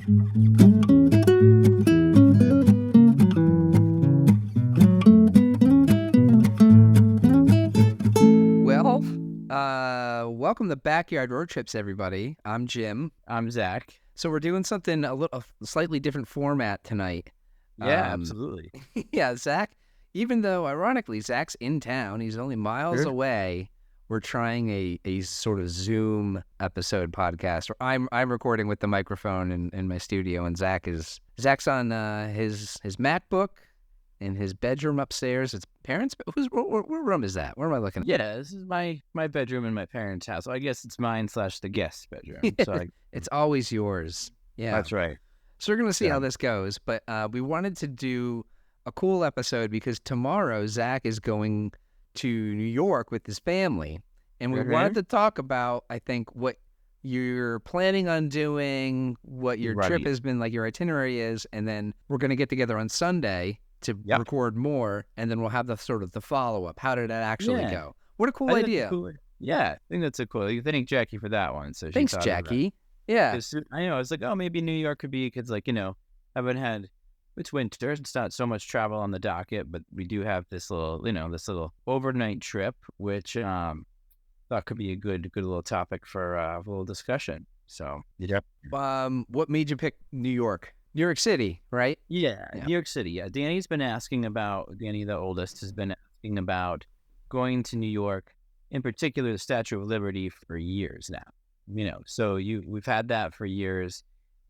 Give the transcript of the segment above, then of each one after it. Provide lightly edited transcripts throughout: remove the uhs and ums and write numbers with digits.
Well, welcome to Backyard Road Trips, everybody. I'm Jim. I'm Zack. So we're doing something a slightly different format tonight. Yeah, absolutely. Yeah, Zack, even though, ironically, Zack's in town, he's only miles away, we're trying a sort of Zoom episode podcast. I'm recording with the microphone in my studio, and Zack's on his MacBook in his bedroom upstairs. It's parents' what room is that? Where am I looking at? Yeah, this is my bedroom in my parents' house. So I guess it's mine / the guest bedroom. So It's always yours. Yeah. That's right. So we're going to see how this goes. But we wanted to do a cool episode because tomorrow Zack is going to New York with his family. And we wanted to talk about, I think, what you're planning on doing, what your trip has been, like your itinerary is. And then we're going to get together on Sunday to record more. And then we'll have the sort of the follow-up. How did that actually go? What a cool idea. Yeah, I think that's a cool. You thank Jackie for that one. So thanks, Jackie. Yeah. I know. I was like, oh, maybe New York could be, because, like, haven't had, it's winter. It's not so much travel on the docket, but we do have this little overnight trip, which thought could be a good little topic for a little discussion. So, what made you pick New York? New York City, right? Yeah, New York City. Yeah, Danny, the oldest, has been asking about going to New York, in particular the Statue of Liberty, for years now. So we've had that for years,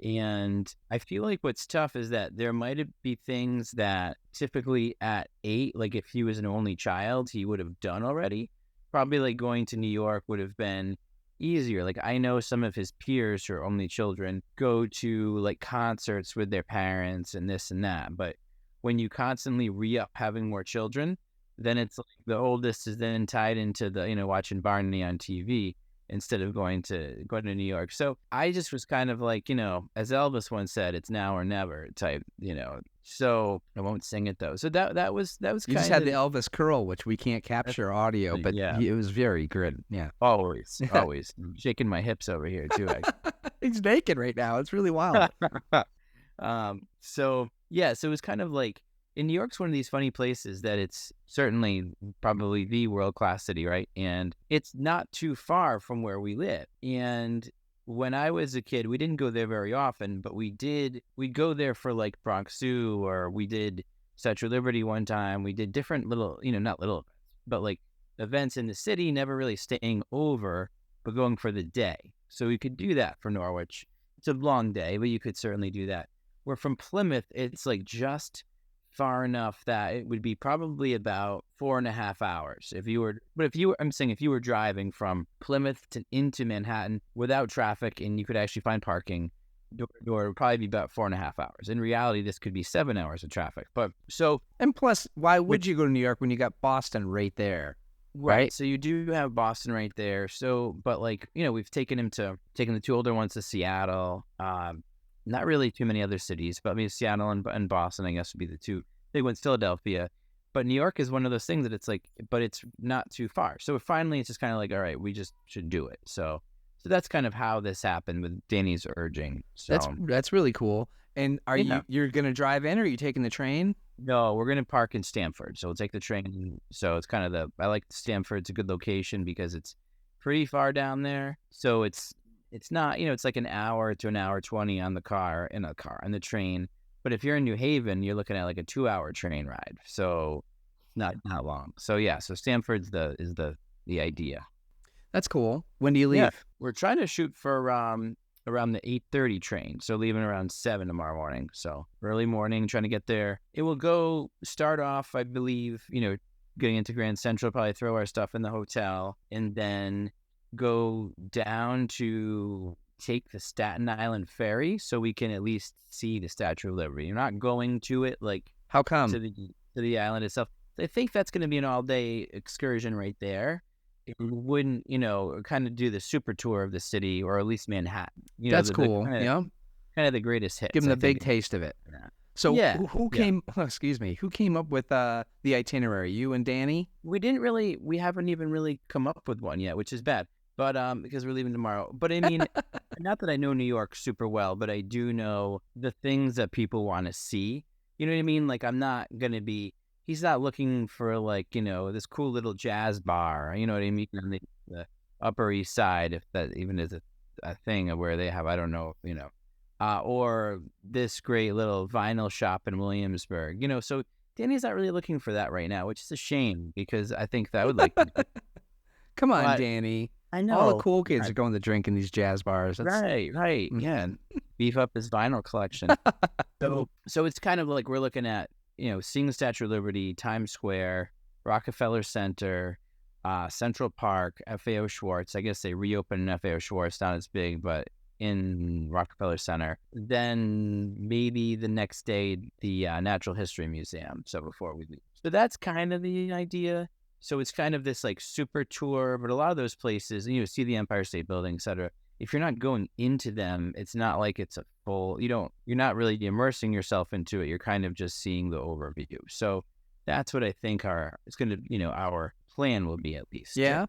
and I feel like what's tough is that there might be things that typically at 8, like if he was an only child, he would have done already. Probably like going to New York would have been easier. Like I know some of his peers who are only children go to like concerts with their parents and this and that. But when you constantly re-up having more children, then it's like the oldest is then tied into the, watching Barney on TV instead of going to New York. So I just was kind of like, as Elvis once said, it's now or never type, so I won't sing it though. So that was you just had the Elvis curl, which we can't capture audio, but it was very good. Yeah. Always shaking my hips over here too. He's naked right now. It's really wild. So it was kind of like, in New York's one of these funny places that it's certainly probably the world-class city, right? And it's not too far from where we live. And when I was a kid, we didn't go there very often, but we'd go there for like Bronx Zoo, or we did Statue of Liberty one time. We did different little, not little, but like events in the city, never really staying over, but going for the day. So we could do that for Norwich. It's a long day, but you could certainly do that. Where from Plymouth, it's like just far enough that it would be probably about 4.5 hours if you were driving from Plymouth into Manhattan without traffic, and you could actually find parking door to door, it would probably be about 4.5 hours. In reality, this could be 7 hours of traffic. And plus, why would you go to New York when you got Boston right there? Right. So you do have Boston right there. So, but like, we've taken the two older ones to Seattle, not really too many other cities, but I mean, Seattle and Boston, I guess, would be the two big ones, Philadelphia. But New York is one of those things that it's like, but it's not too far. So finally, it's just kind of like, all right, we just should do it. So that's kind of how this happened with Danny's urging. So that's really cool. And you're going to drive in, or are you taking the train? No, we're going to park in Stamford. So we'll take the train. So it's kind of I like Stamford. It's a good location because it's pretty far down there. So it's not, it's like an hour to an hour 20 on the train. But if you're in New Haven, you're looking at like a 2-hour train ride. So not long. So so Stamford's is the idea. That's cool. When do you leave? Yeah, we're trying to shoot for around the 8:30 train. So leaving around 7 tomorrow morning. So early morning, trying to get there. It will start off, I believe, getting into Grand Central, probably throw our stuff in the hotel, and then go down to take the Staten Island ferry so we can at least see the Statue of Liberty. You're not going to it, like, how come? To the island itself. I think that's going to be an all-day excursion right there. It wouldn't, kind of do the super tour of the city, or at least Manhattan. That's cool. Kind of the greatest hit. Give them the big taste of it. Yeah. So who came up with the itinerary? You and Danny? We haven't even really come up with one yet, which is bad. But because we're leaving tomorrow. But I mean, not that I know New York super well, but I do know the things that people want to see. You know what I mean? Like, I'm not gonna be. He's not looking for like, this cool little jazz bar. You know what I mean? On the Upper East Side, if that even is a thing of where they have, I don't know, or this great little vinyl shop in Williamsburg. So Danny's not really looking for that right now, which is a shame because I think that I would like to do. Come on, But Danny. I know. All the cool kids are going to drink in these jazz bars. Right. Yeah. And beef up his vinyl collection. So it's kind of like we're looking at, seeing the Statue of Liberty, Times Square, Rockefeller Center, Central Park, FAO Schwartz. I guess they reopened FAO Schwartz, not as big, but in Rockefeller Center. Then maybe the next day, the Natural History Museum. So before we leave. So that's kind of the idea. So it's kind of this like super tour, but a lot of those places, see the Empire State Building, et cetera. If you're not going into them, it's not like it's a full, you're not really immersing yourself into it. You're kind of just seeing the overview. So that's what I think it's going to, our plan will be at least. Yeah.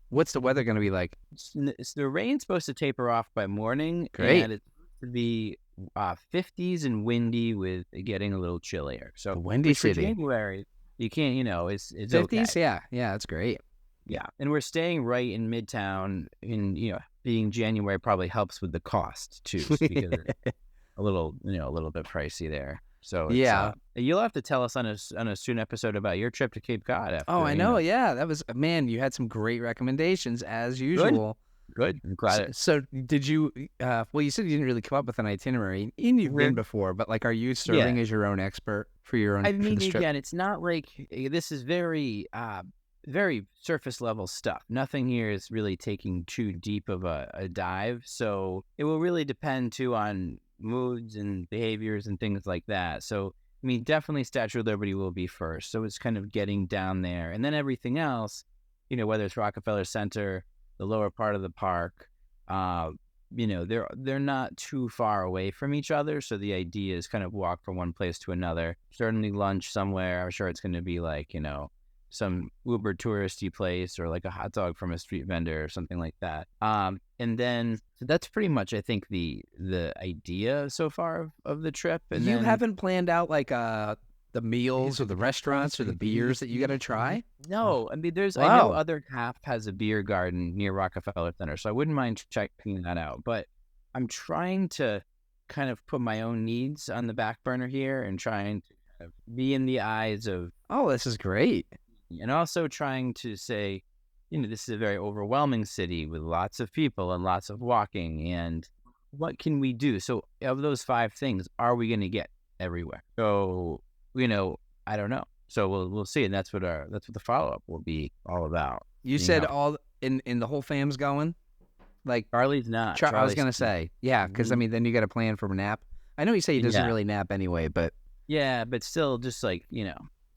What's the weather going to be like? The rain's supposed to taper off by morning. Great. And it's supposed to be 50s and windy with getting a little chillier. So windy city. January. You can't, it's 50s? Okay. Yeah, that's great. Yeah, and we're staying right in Midtown, and being January probably helps with the cost too, because it's a little bit pricey there. So yeah, you'll have to tell us on a soon episode about your trip to Cape Cod. After, I know. Yeah, that was you had some great recommendations as usual. Good. I'm glad. So did you? Well, you said you didn't really come up with an itinerary, and you've been before, but like, are you serving as your own expert for your own? I mean, again, it's not like this is very, very surface level stuff. Nothing here is really taking too deep of a dive. So it will really depend too on moods and behaviors and things like that. So I mean, definitely Statue of Liberty will be first. So it's kind of getting down there, and then everything else, whether it's Rockefeller Center, the lower part of the park, they're not too far away from each other. So the idea is kind of walk from one place to another. Certainly lunch somewhere. I'm sure it's going to be like, some uber touristy place or like a hot dog from a street vendor or something like that. And then so that's pretty much, I think, the idea so far of the trip. And you haven't planned out like the meals or the restaurants or the beers that you got to try? No, I mean, I know other half has a beer garden near Rockefeller Center, so I wouldn't mind checking that out. But I'm trying to kind of put my own needs on the back burner here and trying to kind of be in the eyes of. Oh, this is great. And also trying to say, this is a very overwhelming city with lots of people and lots of walking. And what can we do? So of those 5 things, are we going to get everywhere? So, I don't know. So we'll see. And that's what the follow-up will be all about. You said all in the whole fam's going? Like Charlie's not. I was going to say, yeah, because I mean, then you got to plan for a nap. I know you say he doesn't really nap anyway, but. Yeah, but still just like,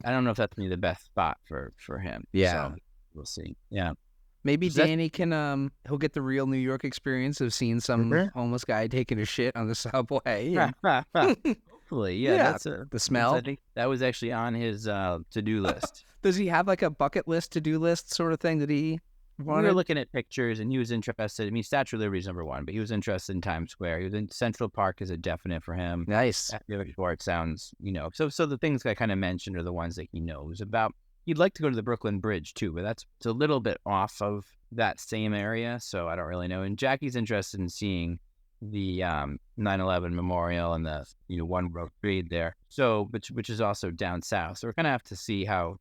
I don't know if that's the best spot for him. Yeah. So we'll see. Yeah. Maybe Danny can, he'll get the real New York experience of seeing some homeless guy taking a shit on the subway. And... Hopefully, yeah. That's the smell. I think that was actually on his to-do list. Does he have like a bucket list, to-do list sort of thing that he wanted? We were looking at pictures, and he was interested. I mean, Statue of Liberty is number 1, but he was interested in Times Square. He was in Central Park is a definite for him. Nice. It sounds, So the things I kind of mentioned are the ones that he knows about. He'd like to go to the Brooklyn Bridge too, but it's a little bit off of that same area, so I don't really know. And Jackie's interested in seeing the 9/11 memorial and the One Road Street there. So, which is also down south. So we're gonna have to see how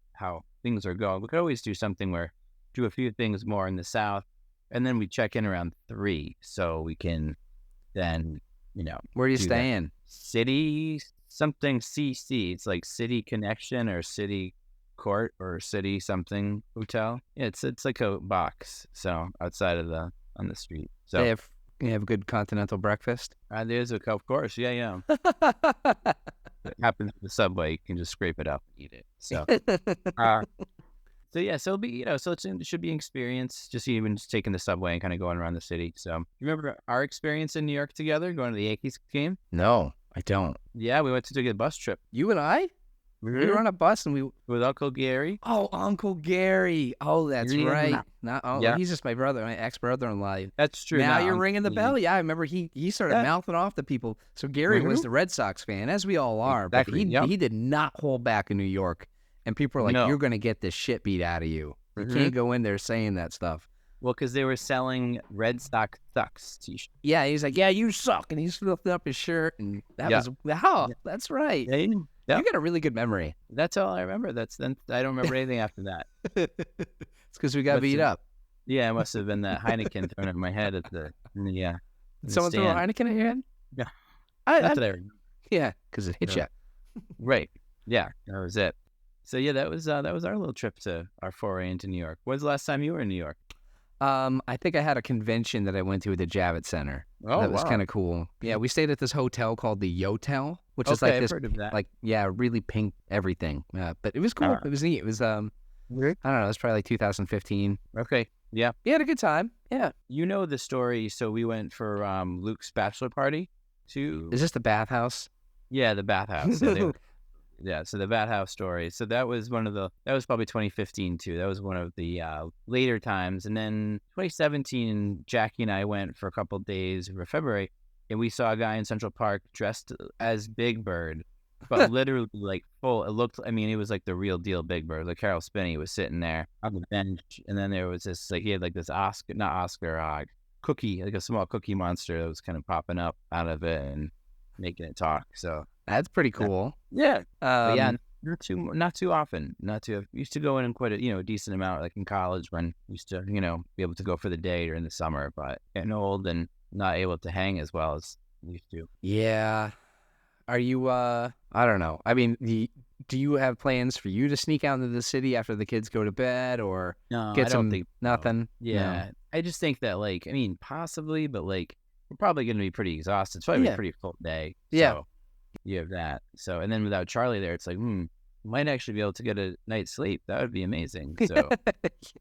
things are going. We could always do something where do a few things more in the south, and then we check in around 3, so we can then where are you staying? City something CC. It's like City Connection or City Court or City something hotel. Yeah, it's like a box. So outside of on the street. So they have good continental breakfast. There's of course. Yeah. It happens with the subway. You can just scrape it up and eat it. So. So yeah, so it'll be so it should be an experience. Just even just taking the subway and kind of going around the city. So you remember our experience in New York together, going to the Yankees game? No, I don't. Yeah, we went to take a bus trip. You and I? We were on a bus and we with Uncle Gary. Oh, Uncle Gary. Oh, that's right. Yeah. He's just my brother, my ex-brother-in-law. That's true. Now Not you're Uncle ringing the bell. Yeah, I remember he started mouthing off to people. So Gary was the Red Sox fan, as we all are, Exactly. but he did not hold back in New York. And people were like, "You're going to get the shit beat out of you. You can't go in there saying that stuff." Well, because they were selling Red Sox sucks t-shirts. Yeah, he's like, "Yeah, you suck," and he's lifting up his shirt, and that was that's right. Yeah. You got a really good memory. That's all I remember. I don't remember anything after that. It's because we got beat up. Yeah, it must have been that Heineken thrown at my head at the Did someone throw a Heineken at your head? Yeah. That's what I remember. Yeah, because it hit you. Right. Yeah, that was it. So yeah, that was our little trip to our foray into New York. When's the last time you were in New York? I think I had a convention that I went to at the Javits Center. Oh, that was kind of cool. Yeah, we stayed at this hotel called the Yotel, which is like this, I've heard of that. like really pink everything. But it was cool. It was neat. It was I don't know. It was probably like 2015. Okay. Yeah. We had a good time. Yeah. You know the story. So we went for Luke's bachelor party. Is this the bathhouse? Yeah, the bathhouse. Yeah, so the bathhouse story. So that was that was probably 2015 too. That was one of the later times. And then 2017, Jackie and I went for a couple of days for February, and we saw a guy in Central Park dressed as Big Bird, but literally like full. It was like the real deal Big Bird. Like Carol Spinney was sitting there on the bench, and then there was this, like, he had like this cookie, like a small cookie monster that was kind of popping up out of it and making it talk. So that's pretty cool. Yeah. Yeah, not too often. Used to go in quite a decent amount, like in college when I used to be able to go for the day during the summer, but getting old and not able to hang as well as used to. Yeah. Are you I don't know. I mean, do you have plans for you to sneak out into the city after the kids go to bed, or no, get I don't think nothing? Yeah. No. I just think that, like, I mean, possibly, but like we're probably going to be pretty exhausted. It's probably a pretty full day. Yeah. So you have that. So, and then without Charlie there, it's like, might actually be able to get a night's sleep. That would be amazing. So yeah,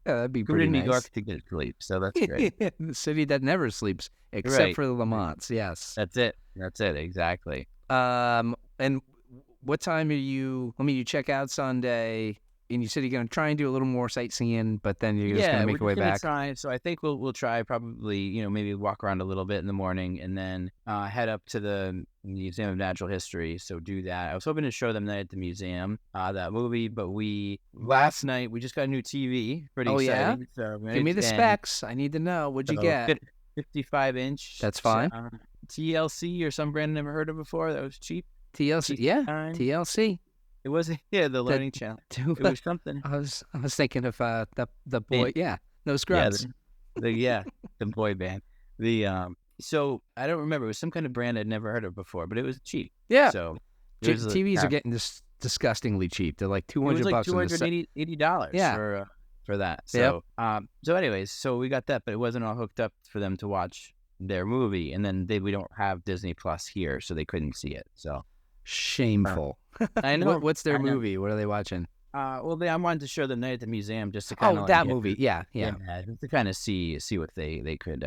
that'd be pretty nice. New York to get sleep. So that's great. The city that never sleeps except for the Lamonts. Yes. That's it. Exactly. And what time are you? I mean, you check out Sunday, and you said you're going to try and do a little more sightseeing, but then you're just going to make your way back. Try. So I think we'll try probably, maybe walk around a little bit in the morning, and then head up to the Museum of Natural History. So do that. I was hoping to show them that at the museum, that movie, but last night we just got a new TV. Pretty exciting. Yeah? So, give me the specs. I need to know. What'd you get? 55-inch. That's fine. TLC or some brand I never heard of before. That was cheap. TLC, yeah. TLC. It wasn't, the Learning Channel. It was something. I was thinking of the boy, no Scrubs. The boy band. So I don't remember. It was some kind of brand I'd never heard of before, but it was cheap. Yeah. So TVs are getting disgustingly cheap. They're like $200. It was like $280 for that. So so anyways, so we got that, but it wasn't all hooked up for them to watch their movie, and then we don't have Disney Plus here, so they couldn't see it. So shameful. I know. What's their movie? What are they watching? I wanted to show them Night at the Museum just to kind of that movie. Yeah. To kind of see what they could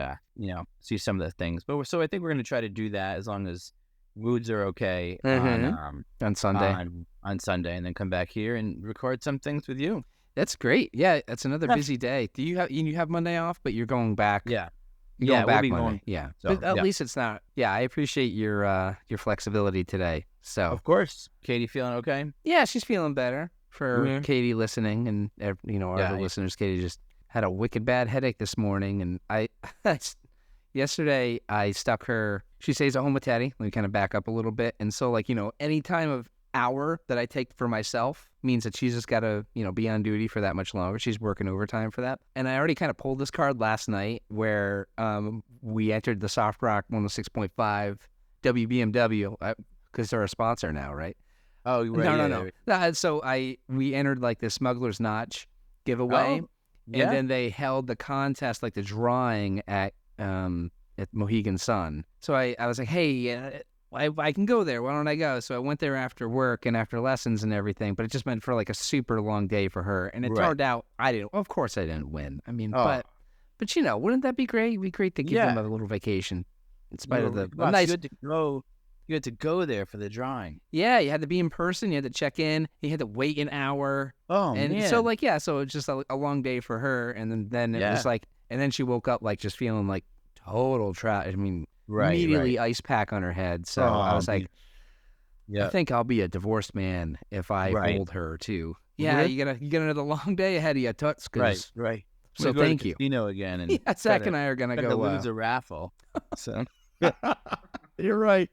see some of the things. But so I think we're going to try to do that as long as moods are okay on Sunday. On Sunday, and then come back here and record some things with you. That's great. Yeah, that's another busy day. Do you have Monday off, but you're going back? Yeah. You're going back Monday. Going, yeah. So, but at least it's not. Yeah, I appreciate your flexibility today. So of course, Katie feeling okay? Yeah, she's feeling better. For Katie listening, and our other listeners, Katie just had a wicked bad headache this morning, and yesterday I stuck her. She stays at home with Teddy. Let me kind of back up a little bit, and so any time of hour that I take for myself means that she's just got to be on duty for that much longer. She's working overtime for that, and I already kind of pulled this card last night where we entered the Soft Rock 106.5 WBMW because they're a sponsor now, right? Oh, right. No. So we entered like the Smuggler's Notch giveaway, and then they held the contest, like the drawing at Mohegan Sun. So I was like, hey, I can go there. Why don't I go? So I went there after work and after lessons and everything, but it just meant for like a super long day for her. And it turned out of course I didn't win. I mean, but wouldn't that be great? It'd be great to give them a little vacation in spite of the nice. Good to go. You had to go there for the drawing. Yeah, you had to be in person. You had to check in. You had to wait an hour. Oh, and man. so like, yeah, so it's just a long day for her. And then it was like, and then she woke up like just feeling like total trash. I mean, immediately ice pack on her head. So I was like, I think I'll be a divorced man if I hold her too. Yeah, you got another long day ahead of you, Toots. Right. So thank you. Casino again, and Zach and I are gonna go lose a raffle. So you're right.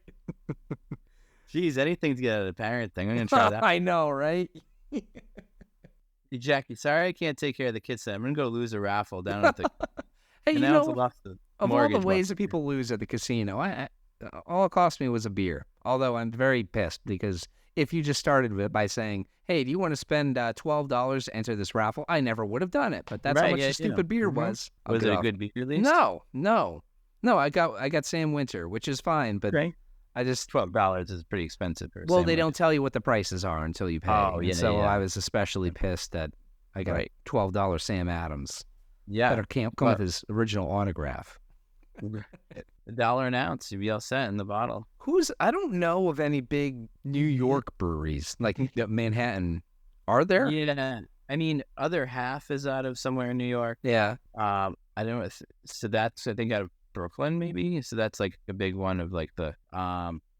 Geez, anything to get out of the parent thing. I'm gonna try that. I know, right? Hey, Jackie, sorry I can't take care of the kids today. I'm gonna go lose a raffle down at the. Hey, and of all the ways that people lose at the casino, all it cost me was a beer. Although I'm very pissed because if you just started with by saying, "Hey, do you want to spend $12 to enter this raffle?" I never would have done it. But that's how much the stupid beer was. Was it a good beer, at least? No. I got Sam Winter, which is fine, but I just $12 is pretty expensive. They don't tell you what the prices are until you pay. Oh, yeah. So I was especially pissed that I got $12 Sam Adams. Yeah, better come with his original autograph. $1 an ounce, you'd be all set in the bottle. I don't know of any big New York breweries like Manhattan. Are there? Yeah, I mean, other half is out of somewhere in New York. Yeah. I don't know. So that's, I think, out of Brooklyn, maybe. So that's like a big one of like the.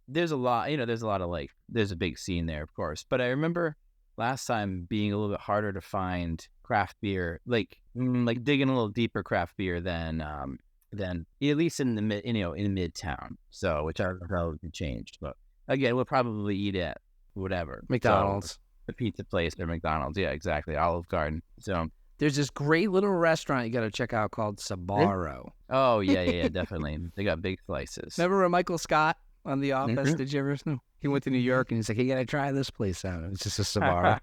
There's a lot. There's a lot of like. There's a big scene there, of course. But I remember last time being a little bit harder to find craft beer, like digging a little deeper craft beer than at least in the in Midtown. So which are probably changed, but again, we'll probably eat at whatever McDonald's, so, the pizza place or McDonald's. Yeah, exactly. Olive Garden. So there's this great little restaurant you got to check out called Sbarro. Oh yeah, definitely. They got big slices. Remember Michael Scott on The Office? Did you ever know? He went to New York and he's like, "You got to try this place out." It's just a Sbarro.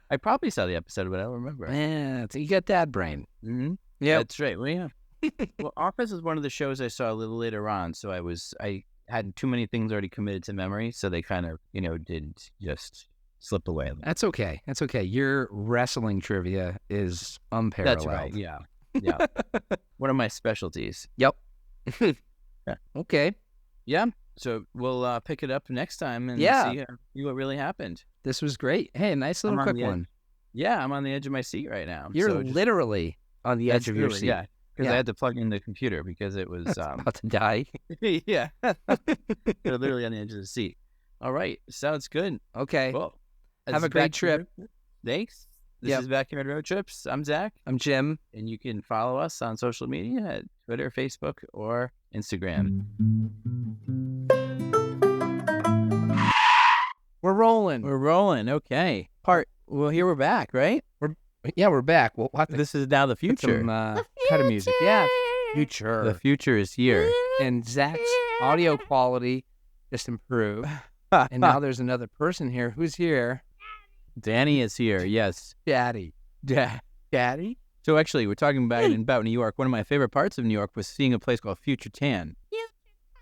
I probably saw the episode, but I don't remember. Yeah, you got dad brain. Mm-hmm. Yeah, that's right. Well, yeah. Well, Office is one of the shows I saw a little later on, so I had too many things already committed to memory, so they kind of did just slip away. That's okay. Your wrestling trivia is unparalleled. That's right. Yeah. One of my specialties. Yep. Yeah. Okay. Yeah. So we'll pick it up next time and see what really happened. This was great. Hey, nice little quick one. Yeah, I'm on the edge of my seat right now. You're literally on the edge of your seat. Yeah, because I had to plug in the computer because it was about to die. Yeah. You're literally on the edge of the seat. All right. Sounds good. Okay. Well, have a great trip. Thanks. This is Backyard Road Trips. I'm Zach. I'm Jim. And you can follow us on social media at Twitter, Facebook, or Instagram. We're rolling. Okay. Well, here we're back, right? We're back. We'll have to this is now the future. Some kind of music. Yeah. Future. The future is here. And Zach's audio quality just improved. And now there's another person here. Who's here? Danny is here. Yes. Daddy. Daddy? So actually, we're talking about New York. One of my favorite parts of New York was seeing a place called Future Tan.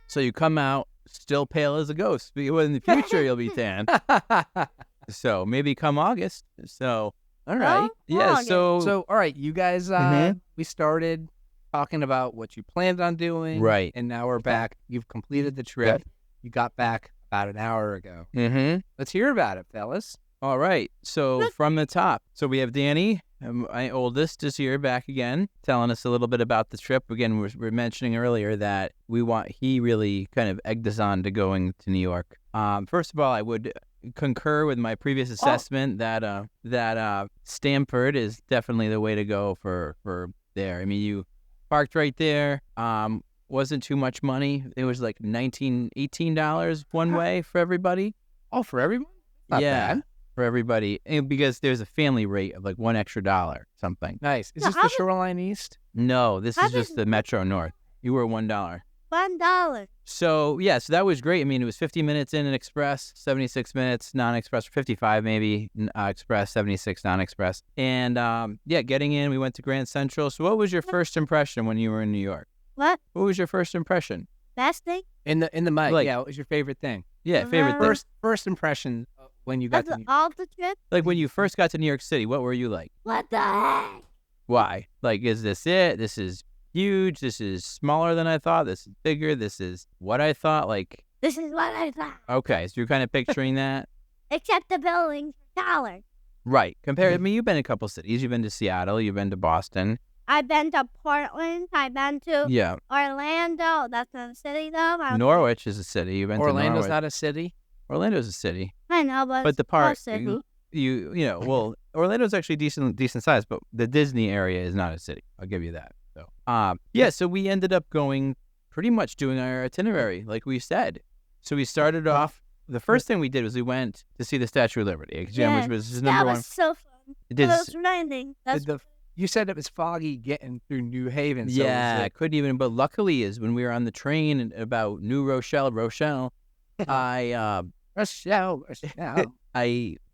So you come out still pale as a ghost. But in the future, you'll be tan. So maybe come August. So, all right. Yeah. So all right. You guys, we started talking about what you planned on doing. Right. And now we're back. You've completed the trip. You got back about an hour ago. Mm-hmm. Let's hear about it, fellas. All right. So from the top. So we have Danny, my oldest, is here back again, telling us a little bit about the trip. Again, we're mentioning earlier that he really kind of egged us on to going to New York. First of all, I would concur with my previous assessment that Stamford is definitely the way to go for there. I mean, you parked right there. Wasn't too much money. It was like $18 one way for everybody. Oh, for everyone? Not bad. For everybody, and because there's a family rate of like $1 extra something. Nice. Is this the Shoreline East? No, this is just the Metro North. You were $1. $1. So that was great. I mean, it was 50 minutes in an express, 76 minutes non-express, 55 maybe express, 76 non-express. And getting in, we went to Grand Central. So what was your first impression when you were in New York? What was your first impression? Best thing? In the mic. What was your favorite thing? Yeah, favorite thing. First impression when you got to New York. All the trip? Like when you first got to New York City, what were you like? What the heck? Why? Like, is this it? This is huge. This is smaller than I thought. This is bigger. This is what I thought. Like, This is what I thought. Okay, so you're kind of picturing that. Except the buildings are taller. Right. I mean, you've been to a couple cities. You've been to Seattle. You've been to Boston. I've been to Portland. I've been to Yeah. Orlando. That's not a city, though. Norwich is a city. You've been to Orlando's Norwich. not a city. Orlando's a city. I know, but But the it's part a city. well, Orlando's actually decent size, but the Disney area is not a city. I'll give you that. So, so we ended up going pretty much doing our itinerary like we said. So we started off. The first thing we did was we went to see the Statue of Liberty, which was his number that one. was so fun. It is. It was raining. That's You said it was foggy getting through New Haven. So Yeah, I was couldn't even. But luckily, is when we were on the train about New Rochelle, Rochelle. I Rochelle. sorry,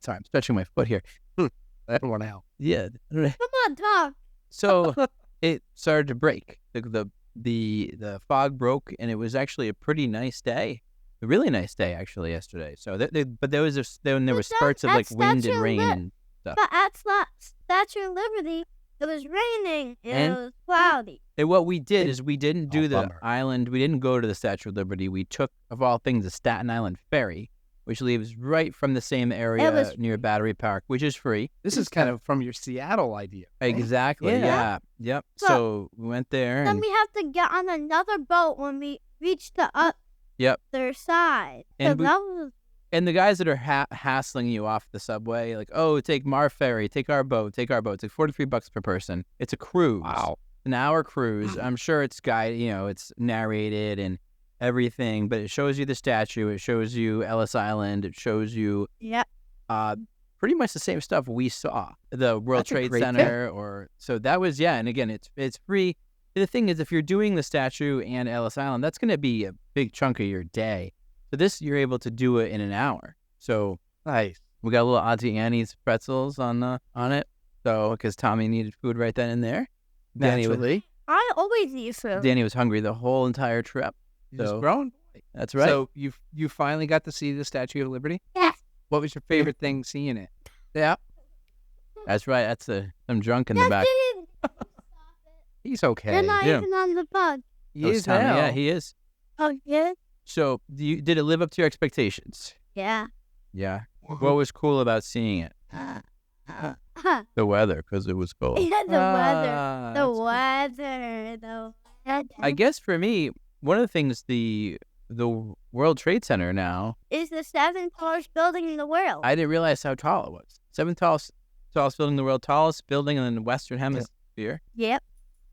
I'm stretching my foot here. I don't want to help. Yeah. come on, talk. So it started to break. The fog broke, and it was actually a pretty nice day. A really nice day, actually, yesterday. So, but there was there were spurts of like wind and rain and stuff. But at Statue of Liberty, it was raining. And- It was cloudy. And what we did is we didn't do the bummer. island. We didn't go to the Statue of Liberty. We took, of all things, the Staten Island Ferry, which leaves right from the same area was near Battery Park, which is free. This is kind of from your Seattle idea. Right? Exactly. Yeah. Yeah. Yep. So- So we went there, Then and we have to get on another boat when we reach the other side. And So we- that was and the guys that are hassling you off the subway, like, oh, take Mar Ferry, take our boat. It's like $43 per person. It's a cruise. Wow. An hour cruise. I'm sure it's it's narrated and everything, but it shows you the statue. It shows you Ellis Island. It shows you pretty much the same stuff we saw. The World That's a Trade great Center, so that was and again, it's free. The thing is, if you're doing the statue and Ellis Island, that's going to be a big chunk of your day. So this, you're able to do it in an hour. So Nice. we got a little Auntie Annie's pretzels on it. So because Tommy needed food right then and there. Naturally. I always eat food. Danny was hungry the whole entire trip. He's So- grown. That's right. So you finally got to see the Statue of Liberty? Yes. What was your favorite thing seeing it? Yeah. That's right. That's some drunk in the back. He's okay. They're not Yeah. even on the bug. He That was is Tommy. now. Yeah, he is. Oh, yeah? So did it live up to your expectations? Yeah. Yeah. What was cool about seeing it? Huh. The weather, because it was cold. Yeah, the weather. Ah, The that's weather. The weather. I guess for me, one of the things the World Trade Center now, Is the seventh tallest building in the world. I didn't realize how tall it was. Seventh tallest building in the world, tallest building in the Western Hemisphere. Yep.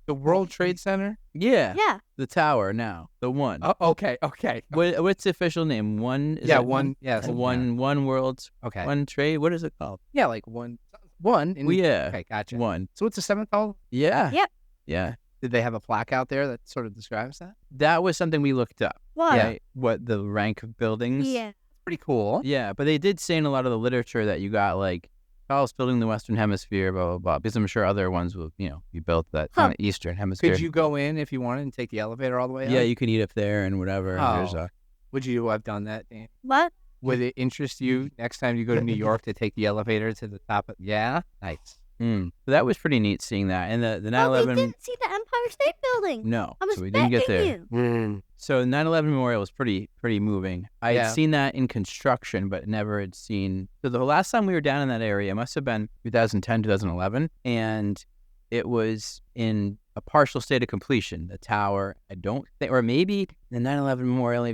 the World Trade Center. Yeah. Yeah. The tower now. The one. Oh, okay. What's the official name? One? Is Yeah, it one. Yes. One world. Okay. One trade. What is it called? Yeah, like one. And, Well, yeah. Okay, gotcha. One. So it's the seventh tall. Yeah. Yep. Yeah. Did they have a plaque out there that sort of describes that? That was something we looked up. What? Yeah. Right? What the rank of buildings. Yeah. Pretty cool. Yeah, but they did say in a lot of the literature that you got like tallest building in the Western Hemisphere, blah blah blah. Because I'm sure other ones will, be built that kind of Eastern Hemisphere. Could you go in if you wanted and take the elevator all the way up? Yeah, you could eat up there and whatever. And there's Oh. a, Would you have done that, Dan? What? Would it interest you next time you go to New York to take the elevator to the top of? Yeah, nice. So that was pretty neat seeing that. And the Oh, we 9/11. didn't see the Empire State Building. No, I was so we didn't get there. begging you. So 9/11 Memorial was pretty moving. I Yeah. had seen that in construction, but never had seen. So the last time we were down in that area must have been 2010, 2011, and it was in a partial state of completion. The tower, I don't think, or maybe the 9/11 Memorial,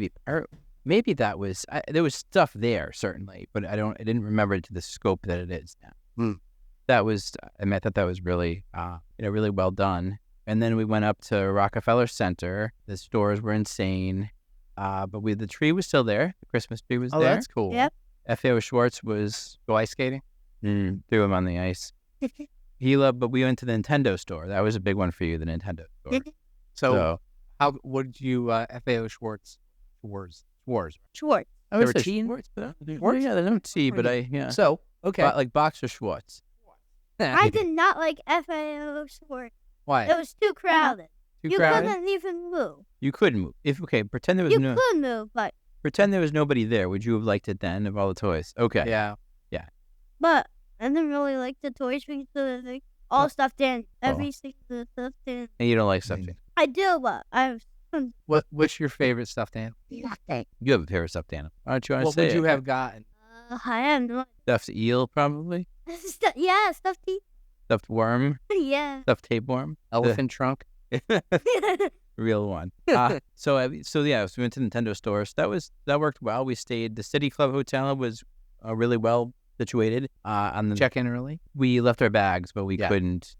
maybe that was. There was stuff there certainly, but I didn't remember it to the scope that it is now. That was. I thought that was really, really well done. And then we went up to Rockefeller Center. The stores were insane. But the tree was still there. The Christmas tree was Oh, there. that's cool. Yep. FAO Schwartz was Go ice skating. threw him on the ice. But we went to the Nintendo store. That was a big one for you, the Nintendo store. So, how would you FAO Schwartz? Schwartz. I would There were say T in- Schwartz, but Schwartz? yeah, they don't T, but So okay. like Boxer Schwartz. I did not like FAO Schwartz. Why? It was too crowded. Too You crowded? couldn't even move. You couldn't move. Pretend there was You no. could move, but Pretend there was nobody there. Would you have liked it then of all the toys? Okay. Yeah. I didn't really like the toys because of all stuffed in. Every single stuffed in. And you don't like something. I do, but I was What's your favorite stuffed animal? Nothing. You have a favorite stuffed animal. Why don't you want to What say would you it? have gotten? I am not. Stuffed eel, probably. Yeah, stuffed. Stuffed worm. Yeah. Stuffed tapeworm. Elephant trunk. Real one. So we went to the Nintendo store. So that worked well. We stayed. The City Club Hotel was really well situated. On the Check in early. we left our bags, but we couldn't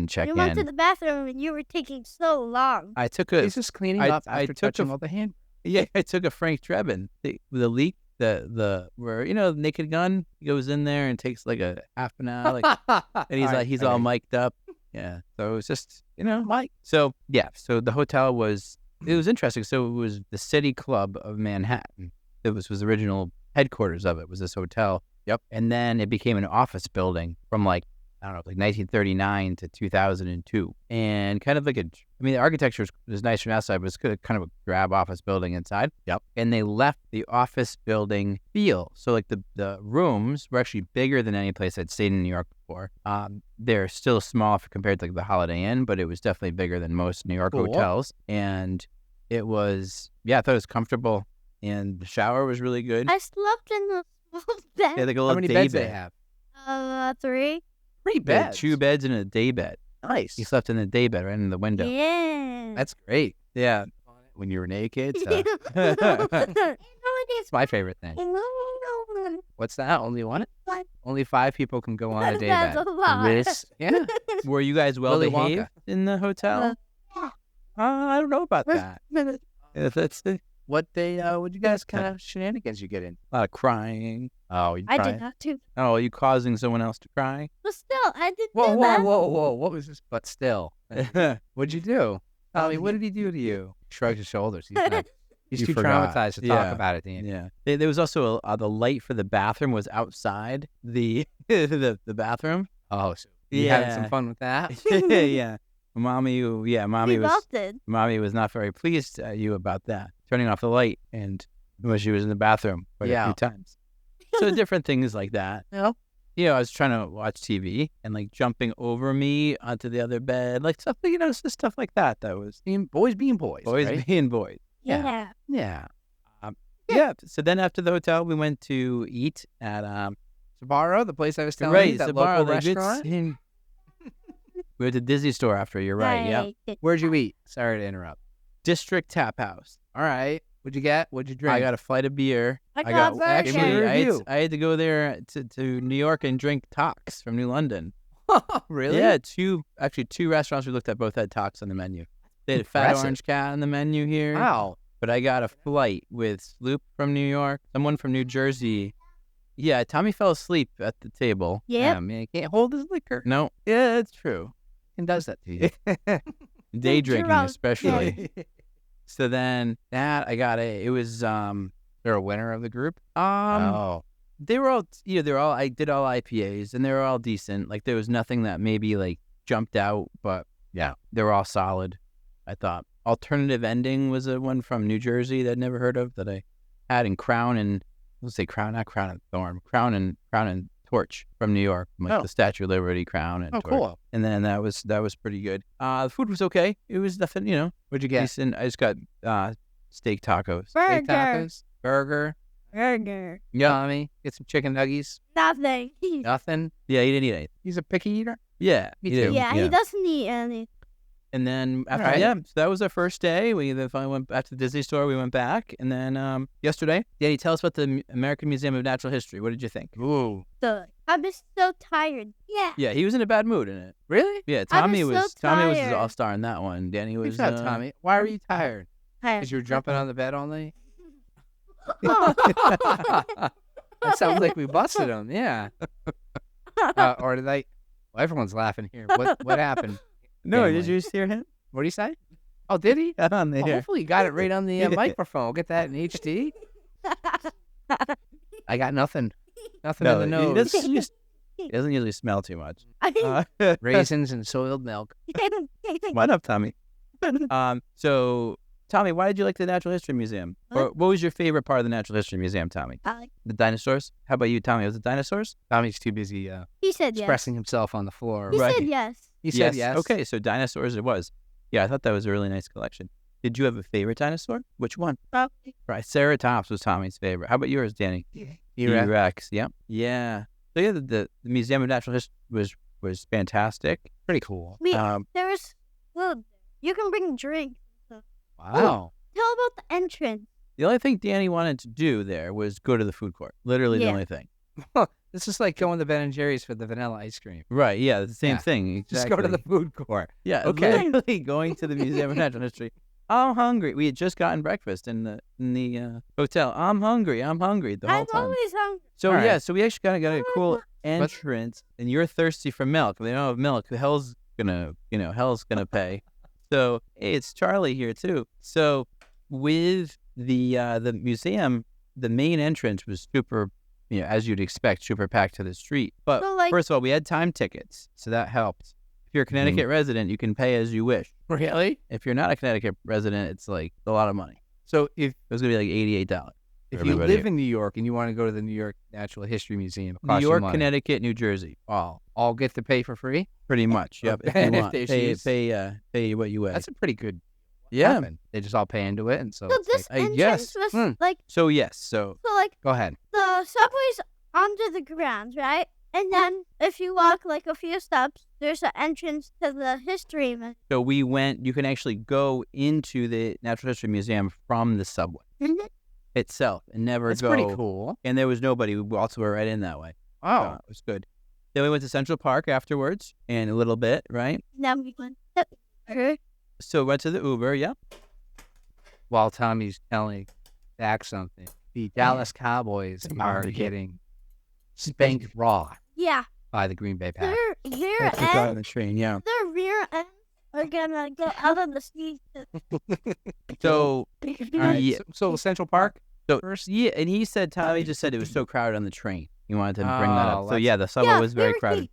check We in. went to the bathroom and you were taking so long. I took a He's just cleaning up after touching all the hand. I took a Frank Drebin. The leak, the where the Naked Gun, he goes in there and takes like a half an hour, and he's all mic'd up. Yeah, so it was just Mike. So the hotel was interesting. So it was the City Club of Manhattan. It was the original headquarters of it was this hotel. Yep. And then it became an office building from 1939 to 2002, and kind of the architecture was nice from outside, but it's kind of a drab office building inside. Yep. And they left the office building feel. So the rooms were actually bigger than any place I'd stayed in New York before. They're still small compared to the Holiday Inn, but it was definitely bigger than most New York hotels. And it was, I thought it was comfortable, and the shower was really good. I slept in the small bed. Yeah, like a little How many day beds bed. they have? 3. 3 They had beds. 2 beds and a day bed. Nice. He slept in the day bed right in the window. Yeah. That's great. Yeah. When you were naked. So. It's my favorite thing. What's that? Only one? Only 5 people can go on a day That's bed. a lot. Yeah. Were you guys well Willy behaved Wonka. in the hotel? I don't know about that. If that's What you guys kind of shenanigans you get in? a lot of crying. Oh, you I crying? did that too. Oh, are you causing someone else to cry? But still, I didn't Whoa, do whoa, that. whoa, whoa. What was this? But still. What'd you do? Tommy, what did he do to you? Shrugs his shoulders. He's You too forgot. traumatized to Yeah. talk about it, Dan. Yeah. There was also the light for the bathroom was outside the the bathroom. Oh, so you having some fun with that? Yeah. Mommy We was both did. Mommy was not very pleased at you about that, turning off the light, and when she was in the bathroom quite a few times. So different things like that. I was trying to watch TV and jumping over me onto the other bed, stuff, just stuff like that. That was Boys being boys. boys right? being boys. Yeah. Yeah. Yeah. So then after the hotel, we went to eat at Sbarro, the place I was telling you, that local restaurant. We went to Disney Store after. You're right. Yeah. Where'd you eat? Sorry to interrupt. District Tap House. All right. What'd you get? What'd you drink? I got a flight of beer. I got a burger. Actually, Review. I had to go there to New York and drink Tox from New London. Really? Yeah, two restaurants we looked at both had Tox on the menu. They had a Fat Impressive. Orange Cat on the menu here. Wow. But I got a flight with Sloop from New York, someone from New Jersey. Yeah, Tommy fell asleep at the table. Yep. Yeah, man, he can't hold his liquor. No, yeah, it's true. And does that to you? Day drinking, drunk. especially. So then that I got it was They're a winner of the group? they were all I did all IPAs and they were all decent. There was nothing that maybe jumped out, but yeah, they were all solid. I thought Alternative Ending was a one from New Jersey that I'd never heard of that I had in Crown and Crown and Torch from New York, the Statue of Liberty Crown and Torch. Cool. And then that was pretty good. The food was okay. It was nothing, What'd you get? decent. I just got steak tacos. Steak Burger. tacos? Burger? Burger. Tommy, get some chicken nuggies? Nothing. Nothing? Yeah, he didn't eat anything. He's a picky eater? Yeah, Me he too. did. Yeah, he doesn't eat any. And then after right. so that was our first day. We then finally went back to the Disney Store. We went back, and then yesterday, Danny, tell us about the American Museum of Natural History. What did you think? Ooh. I'm just so tired. Yeah. Yeah, he was in a bad mood in it. Really? Yeah, I Tommy was so Tommy was his tired. all-star in that one. Danny was What's up, Tommy? Why were you tired? Because you were jumping on the bed all night? That sounds like we busted him. Yeah. Or did I? Well, everyone's laughing here. What happened? No, Family. did you just hear him? What did he say? Oh, did he? On the Oh, air. hopefully you got it right on the microphone. We'll get that in HD. I got nothing. Nothing in the nose. He doesn't usually smell too much. Raisins and soiled milk. Why not, Tommy? So, Tommy, why did you like the Natural History Museum? Or what was your favorite part of the Natural History Museum, Tommy? The dinosaurs? How about you, Tommy? Was it dinosaurs? Tommy's too busy He said yes. expressing himself on the floor. He Right. said yes. He said yes. Okay, so dinosaurs it was. Yeah, I thought that was a really nice collection. Did you have a favorite dinosaur? Which one? Probably. Triceratops was Tommy's favorite. How about yours, Danny? T-Rex. Yep. Yeah. So yeah, the Museum of Natural History was fantastic. Pretty cool. There's food. You can bring drinks. Wow. Tell about the entrance. The only thing Danny wanted to do there was go to the food court. Literally the only thing. This is like going to Ben and Jerry's for the vanilla ice cream. Right. Yeah. The same thing. Exactly. Just go to the food court. Yeah. Okay. Literally going to the Museum of Natural History. I'm hungry. We had just gotten breakfast in the hotel. I'm hungry the whole time. I'm always hungry. So right. so we actually kind of got a cool entrance, and you're thirsty for milk. They don't have milk. Hell's gonna pay. So hey, it's Charlie here too. So with the museum, the main entrance was super, as you'd expect, super packed to the street. But first of all, we had time tickets, so that helped. If you're a Connecticut resident, you can pay as you wish. Really? If you're not a Connecticut resident, it's like a lot of money. So if It was gonna be like $88. If you live in New York and you want to go to the New York Natural History Museum, New York, Connecticut, New Jersey, all get to pay for free? pretty much. Yep. If you want, pay what you weigh. That's a pretty good Yeah. happen. They just all pay into it, and so So it's this like, entrance was like So yes. So go ahead. the subway's under the ground, right? And then if you walk like a few steps, there's an entrance to the history. So we went. You can actually go into the Natural History Museum from the subway itself, and never That's go. pretty cool. And there was nobody. We also were right in that way. Oh, So it was good. Then we went to Central Park afterwards, and a little bit, right? Then we went. So went to the Uber. Yeah. while Tommy's telling Zack something, the Dallas Cowboys are getting spanked raw Yeah. by the Green Bay Packers. Their rear That's the guy on end. the train. Yeah. Their rear ends are gonna get out of the seat. So All right, Yeah. so Central Park. So First? yeah, and Tommy just said it was so crowded on the train. He wanted to bring that Oh, up. So yeah, the subway was very crowded.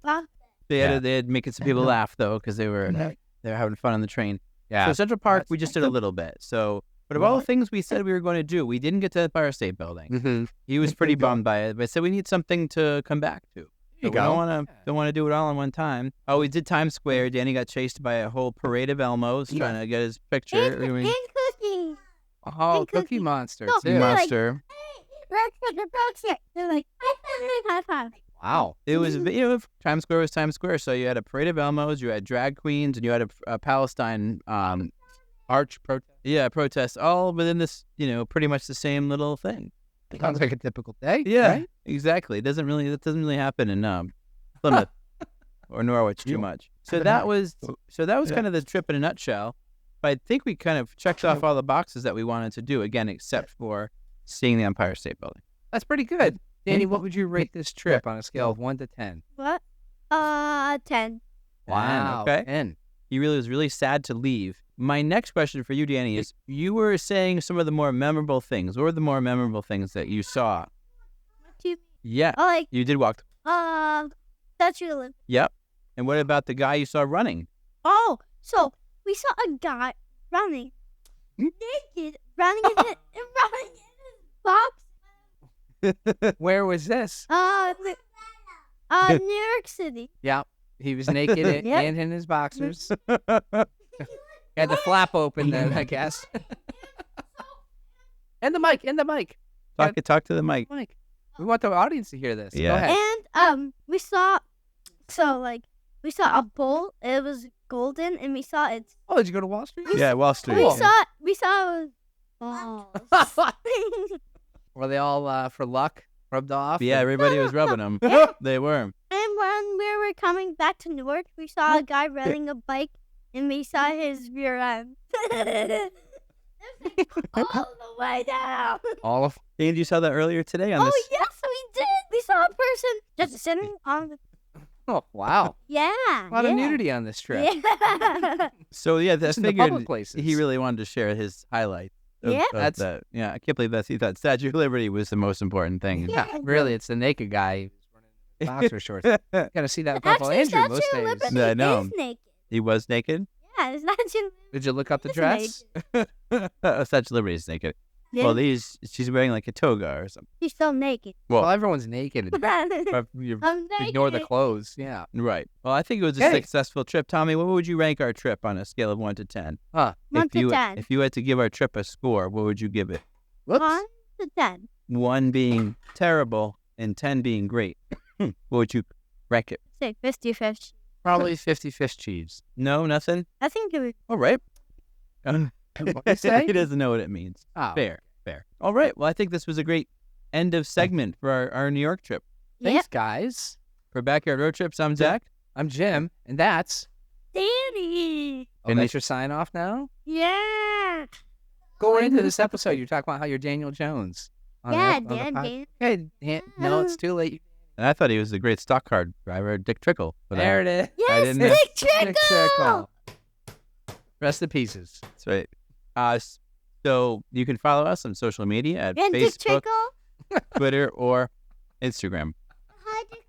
They Yeah. had making some people laugh though, because they were having fun on the train. Yeah. So Central Park, we just did a little bit. So, but of all the things we said we were going to do, we didn't get to the Empire State Building. Mm-hmm. He was pretty bummed by it, but I said we need something to come back to. So we don't want to do it all in one time. Oh, we did Times Square. Danny got chased by a whole parade of Elmos trying to get his picture. And cooking. Oh, And Cookie Cookie. Monster No, too. you're like- Monster. They're like, high five. Wow. It was, Times Square was Times Square. So you had a parade of Elmos, you had drag queens, and you had a Palestine Arch protest. protest, all within this, pretty much the same little thing. Sounds like a typical day. Yeah, right? exactly. That doesn't really happen in Plymouth or Norwich too much. So that was kind of the trip in a nutshell. But I think we kind of checked off all the boxes that we wanted to do again, except for seeing the Empire State Building. That's pretty good. Danny, what would you rate this trip on a scale of 1 to 10? What? 10. Wow. Okay. 10. He really was really sad to leave. My next question for you, Danny, is you were saying some of the more memorable things. What were the more memorable things that you saw? What do you? Yeah, Oh, like you did walk. Statue of Liberty. Yep. And what about the guy you saw running? Oh, so we saw a guy running naked, running in his box. Where was this? New York City. Yeah. He was naked Yep. and in his boxers. Had the flap open then, I guess. And the mic. Talk to the mic. Mike. We want the audience to hear this. Yeah. Go ahead. And we saw a bowl. It was golden, and we saw it. Oh, did you go to Wall Street? Yeah, Wall Street. Cool. We saw balls. Were they all for luck rubbed off? Yeah, everybody was rubbing them. They were. And when we were coming back to Newark, we saw a guy riding a bike, and we saw his rear end. All the way down. All of. And you saw that earlier today on Oh, this. yes, we did. We saw a person just sitting on the... Oh, wow. Yeah. A lot of nudity on this trip. Yeah. So yeah, that Just in the figured public places. he really wanted to share his highlight. Yeah. That's- that. Yeah, I can't believe that he thought Statue of Liberty was the most important thing. Yeah, really, it's the naked guy who's running in boxer shorts. Got to see that with Uncle Actually, Andrew Statue most of days. Liberty Yeah, I know. is naked. He was naked. Yeah, Statue of Did you look up the It's dress? Statue of Liberty is naked. Yeah. Well, she's wearing like a toga or something. She's still naked. Well, everyone's naked. You I'm ignore the naked. clothes. Yeah. Right. Well, I think it was a Okay. successful trip. Tommy, what would you rank our trip on a scale of 1 to 10? Huh. 1 to 10. If you had to give our trip a score, what would you give it? Whoops. 1 to 10. 1 being terrible and 10 being great. What would you rank it? Say 50-50. Probably 50 fish cheese. No, nothing? I think it was All right. What'd you say? He doesn't know what it means. Oh. Fair. All right. Well, I think this was a great end of segment for our New York trip. Thanks, guys. For Backyard Road Trips, I'm Zach. I'm Jim, and that's. Danny. Oh, that's your sign off now? Yeah. Going into this episode, you're talking about how you're Daniel Jones. Yeah, Dan. Dan. Hey, no, it's too late. And I thought he was a great stock car driver, Dick Trickle. But There it is. I Yes, didn't know. Dick Trickle. Rest in pieces. That's right. So you can follow us on social media at And Dick Facebook, Trickle. Twitter, or Instagram. Hi, Dick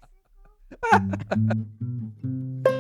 Trickle.